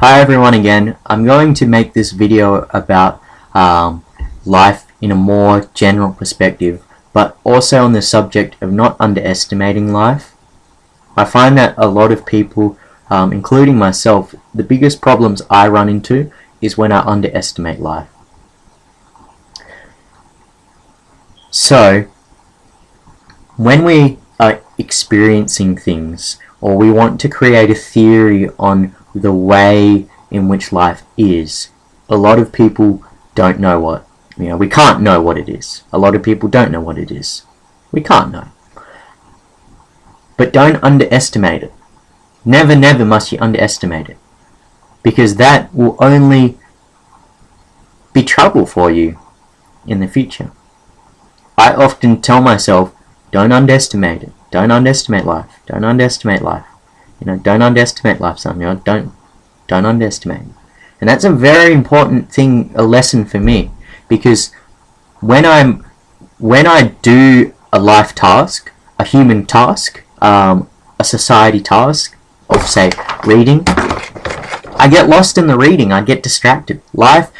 Hi everyone again. I'm going to make this video about life in a more general perspective, but also on the subject of not underestimating life. I find that a lot of people, including myself, the biggest problems I run into is when I underestimate life. So, when we are experiencing things, or we want to create a theory on the way in which life is, a lot of people don't know what, we can't know what it is. A lot of people don't know what it is. We can't know. But don't underestimate it. Never, never must you underestimate it. Because that will only be trouble for you in the future. I often tell myself, don't underestimate it. Don't underestimate life. Don't underestimate life. Don't underestimate life, son. Don't underestimate it. And that's a very important thing, a lesson for me, because when I do a life task, a human task, a society task of, say, reading, I get lost in the reading. I get distracted. Life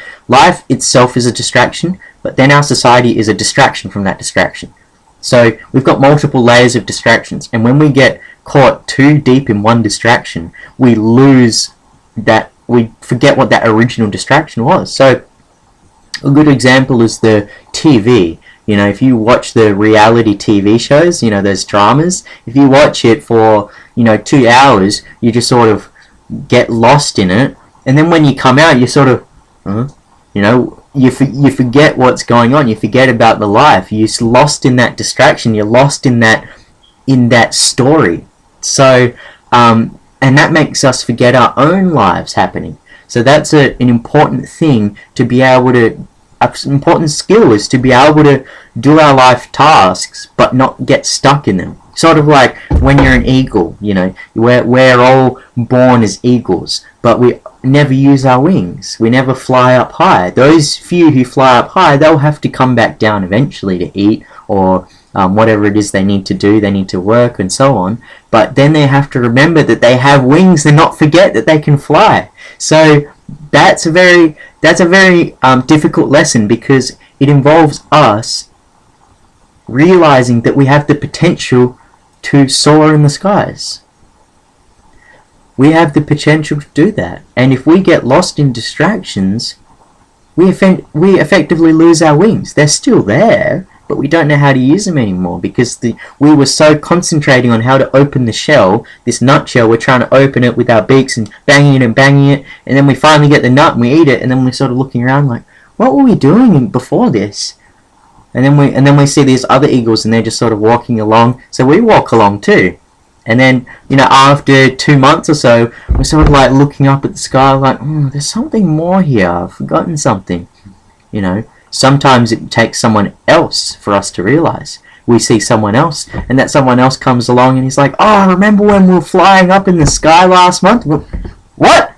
itself is a distraction, but then our society is a distraction from that distraction. So we've got multiple layers of distractions, and when we get caught too deep in one distraction, we lose that, we forget what that original distraction was. So a good example is the TV. If you watch the reality TV shows, those dramas, if you watch it for 2 hours, you just sort of get lost in it, and then when you come out, you sort of you forget what's going on. You forget about the life. You're lost in that distraction. You're lost in that story. So and that makes us forget our own lives happening. So that's an important thing to be able to. An important skill is to be able to do our life tasks, but not get stuck in them. Sort of like when you're an eagle. We're all born as eagles, but we never use our wings. We never fly up high. Those few who fly up high, they'll have to come back down eventually to eat, or whatever it is they need to do. They need to work and so on. But then they have to remember that they have wings and not forget that they can fly. So that's a very difficult lesson, because it involves us realizing that we have the potential to soar in the skies. We have the potential to do that, and if we get lost in distractions, we effectively lose our wings. They're still there, but we don't know how to use them anymore, because we were so concentrating on how to open the shell, this nutshell. We're trying to open it with our beaks and banging it, and then we finally get the nut and we eat it, and then we're sort of looking around like, what were we doing before this? And then we see these other eagles, and they're just sort of walking along, so we walk along too. And then, after 2 months or so, we're sort of like looking up at the sky like, there's something more here, I've forgotten something. Sometimes it takes someone else for us to realize. We see someone else, and that someone else comes along and he's like, oh, remember when we were flying up in the sky last month? What?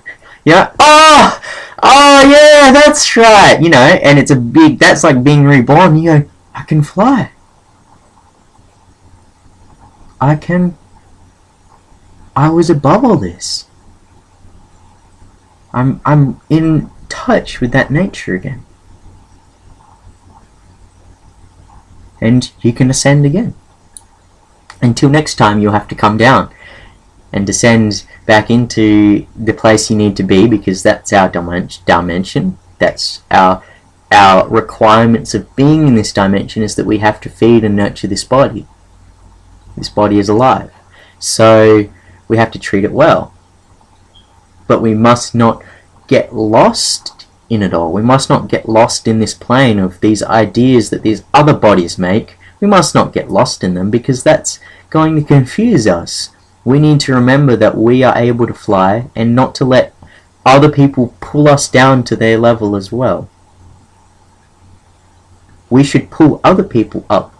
Oh yeah, that's right. And it's that's like being reborn. You go, I can fly. I was above all this. I'm in touch with that nature again. And you can ascend again. Until next time, you'll have to come down and descend back into the place you need to be, because that's our dimension. That's our requirements of being in this dimension, is that we have to feed and nurture this body. This body is alive. So we have to treat it well. But we must not get lost in it all. We must not get lost in this plane of these ideas that these other bodies make. We must not get lost in them, because that's going to confuse us. We need to remember that we are able to fly, and not to let other people pull us down to their level as well. We should pull other people up.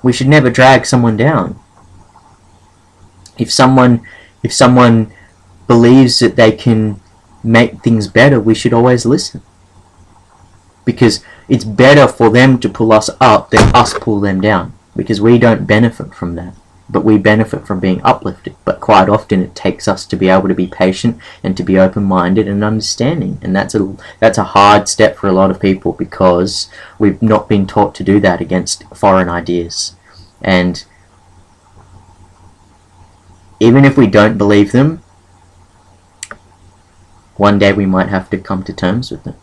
We should never drag someone down. If someone believes that they can make things better, we should always listen, because it's better for them to pull us up than us pull them down, because we don't benefit from that. but we benefit from being uplifted. But quite often it takes us to be able to be patient and to be open-minded and understanding, and that's a hard step for a lot of people, because we've not been taught to do that against foreign ideas. And even if we don't believe them, one day we might have to come to terms with them,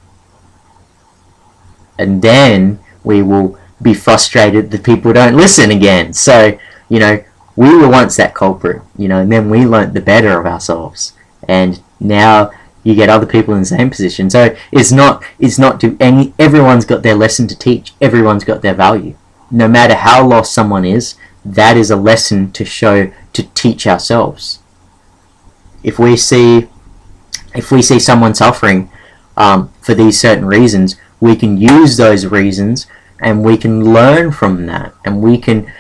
and then we will be frustrated that people don't listen again. So, we were once that culprit, and then we learnt the better of ourselves, and now you get other people in the same position. So it's not everyone's got their lesson to teach, everyone's got their value. No matter how lost someone is, that is a lesson to teach ourselves. If we see someone suffering for these certain reasons, we can use those reasons and we can learn from that, and we can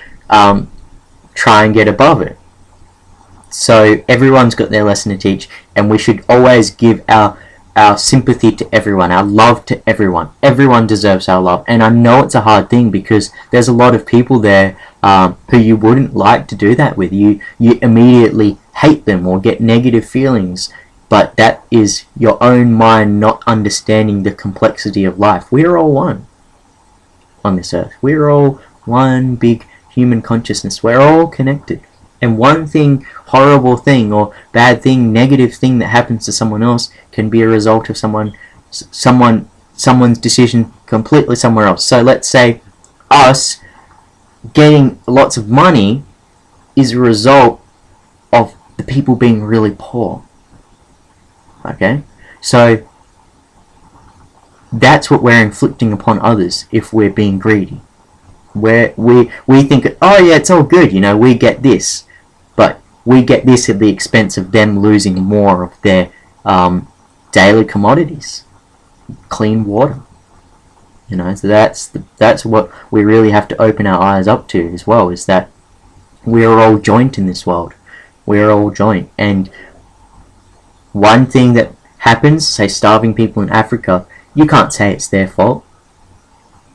try and get above it. So everyone's got their lesson to teach, and we should always give our sympathy to everyone, our love to everyone. Everyone deserves our love, and I know it's a hard thing, because there's a lot of people there who you wouldn't like to do that with. You immediately hate them or get negative feelings, but that is your own mind not understanding the complexity of life. We are all one on this earth. We are all one big human consciousness. We're all connected. And one thing, horrible thing or bad thing, negative thing that happens to someone else can be a result of someone's decision completely somewhere else. So let's say us getting lots of money is a result of the people being really poor. Okay? So that's what we're inflicting upon others if we're being greedy. Where we think, oh yeah, it's all good, we get this. But we get this at the expense of them losing more of their daily commodities. Clean water. So that's what we really have to open our eyes up to as well, is that we are all joint in this world. We are all joint. And one thing that happens, say starving people in Africa, you can't say it's their fault,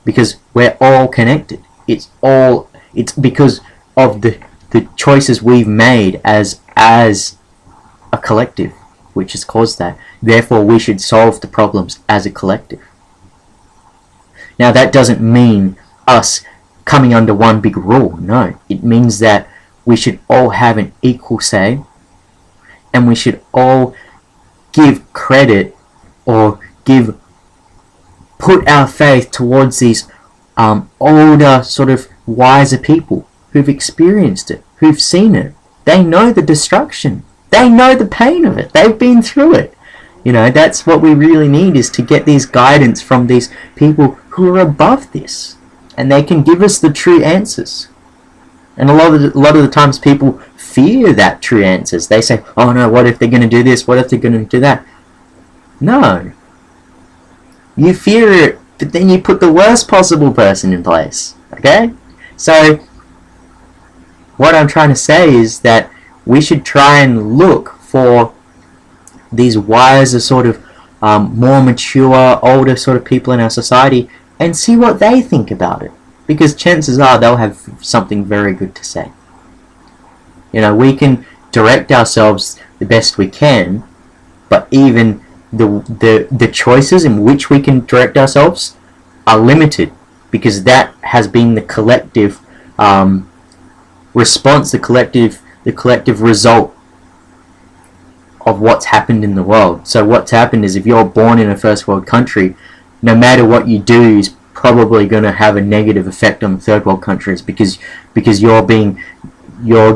because we're all connected. It's because of the choices we've made as a collective, which has caused that. Therefore, we should solve the problems as a collective. Now, that doesn't mean us coming under one big rule. No, it means that we should all have an equal say, and we should all give credit or put our faith towards these older, sort of wiser people who've experienced it, who've seen it. They know the destruction. They know the pain of it. They've been through it. That's what we really need, is to get these guidance from these people who are above this, and they can give us the true answers. And a lot of the times people fear that true answers. They say, oh no, what if they're going to do this? What if they're going to do that? No. You fear it, but then you put the worst possible person in place. Okay? So, what I'm trying to say is that we should try and look for these wiser, sort of more mature, older sort of people in our society, and see what they think about it. Because chances are they'll have something very good to say. We can direct ourselves the best we can, but even the choices in which we can direct ourselves are limited, because that has been the collective response, the collective result of what's happened in the world. So what's happened is, if you're born in a first world country, no matter what you do is probably going to have a negative effect on third world countries, because you're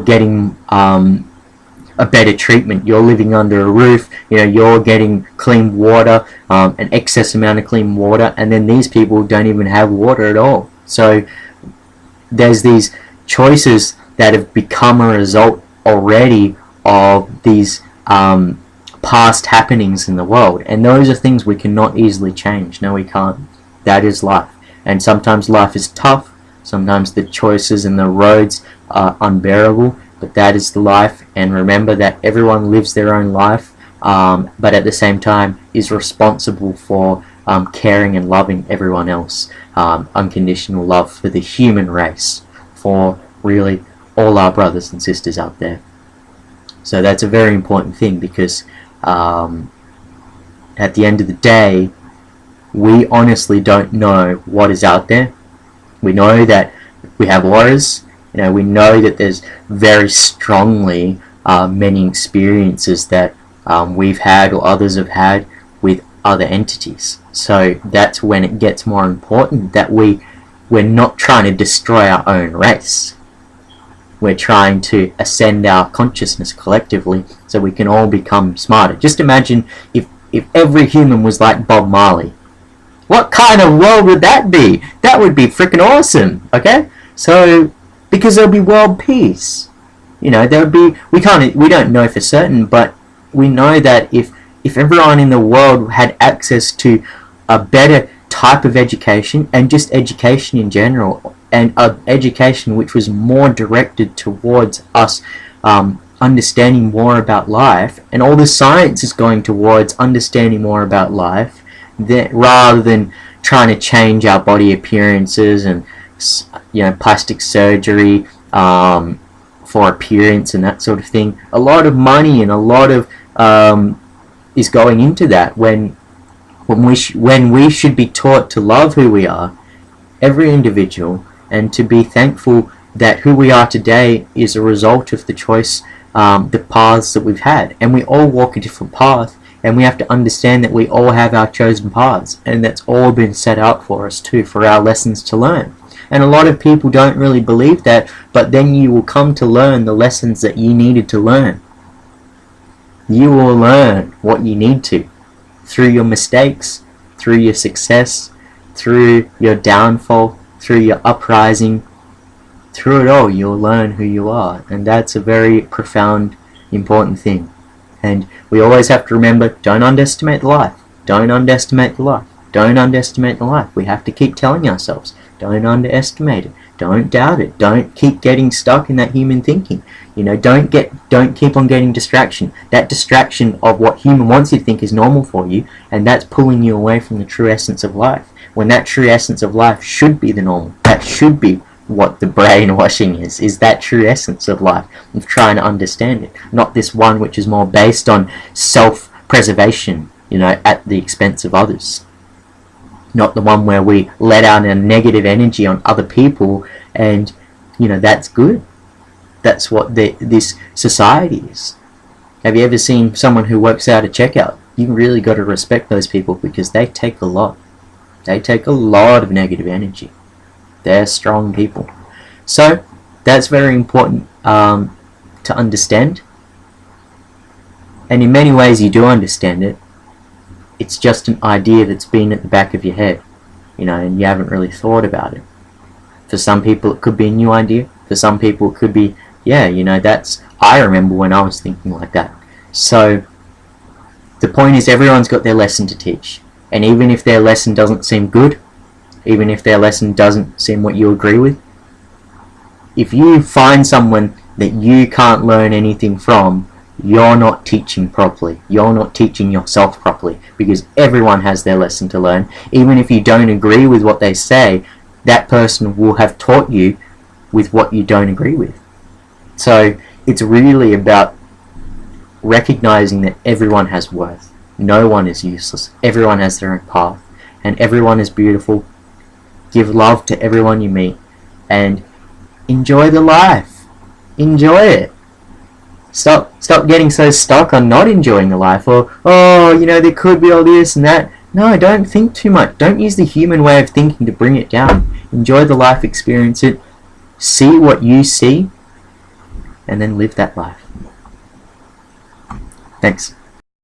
getting a better treatment. You're living under a roof. You're getting clean water, an excess amount of clean water, and then these people don't even have water at all. So there's these choices that have become a result already of these past happenings in the world, and those are things we cannot easily change. No, we can't. That is life, and sometimes life is tough. Sometimes the choices and the roads are unbearable, but that is the life. And remember that everyone lives their own life, but at the same time is responsible for caring and loving everyone else. Unconditional love for the human race, for really all our brothers and sisters out there. So that's a very important thing, because at the end of the day, we honestly don't know what is out there. We know that we have auras. We know that there's very strongly many experiences that we've had or others have had with other entities. So that's when it gets more important that we're not trying to destroy our own race. We're trying to ascend our consciousness collectively so we can all become smarter. Just imagine if every human was like Bob Marley. What kind of world would that be? That would be freaking awesome, okay? So, because there'll be world peace. There would be, we don't know for certain, but we know that if everyone in the world had access to a better type of education, and just education in general, and education which was more directed towards us understanding more about life, and all the science is going towards understanding more about life, rather than trying to change our body appearances and plastic surgery for appearance and that sort of thing. A lot of money and a lot of is going into that, when we should be taught to love who we are, every individual, and to be thankful that who we are today is a result of the choice, the paths that we've had. And we all walk a different path, and we have to understand that we all have our chosen paths, and that's all been set out for us too, for our lessons to learn. And a lot of people don't really believe that, but then you will come to learn the lessons that you needed to learn. You will learn what you need to, through your mistakes, through your success, through your downfall, through your uprising. Through it all, you'll learn who you are, and that's a very profound, important thing. And we always have to remember, don't underestimate the life. Don't underestimate the life. Don't underestimate the life. We have to keep telling ourselves, don't underestimate it. Don't doubt it. Don't keep getting stuck in that human thinking. Don't keep on getting distraction. That distraction of what human wants you to think is normal for you, and that's pulling you away from the true essence of life. When that true essence of life should be the normal. That should be what the brainwashing is that true essence of life, of trying to understand it, not this one which is more based on self-preservation, at the expense of others. Not the one where we let out a negative energy on other people, and that's good. That's what this society is. Have you ever seen someone who works out a checkout? You really got to respect those people, because they take a lot. They take a lot of negative energy. They're strong people. So that's very important to understand. And in many ways you do understand it. It's just an idea that's been at the back of your head, and you haven't really thought about it. For some people it could be a new idea. For some people it could be, I remember when I was thinking like that. So the point is, everyone's got their lesson to teach. And even if their lesson doesn't seem good, even if their lesson doesn't seem what you agree with, if you find someone that you can't learn anything from, you're not teaching properly. You're not teaching yourself properly, because everyone has their lesson to learn. Even if you don't agree with what they say, that person will have taught you with what you don't agree with. So it's really about recognizing that everyone has worth. No one is useless. Everyone has their own path, and everyone is beautiful. Give love to everyone you meet, and enjoy the life. Enjoy it. Stop getting so stuck on not enjoying the life, or there could be all this and that. No, don't think too much. Don't use the human way of thinking to bring it down. Enjoy the life, experience it, see what you see, and then live that life. Thanks.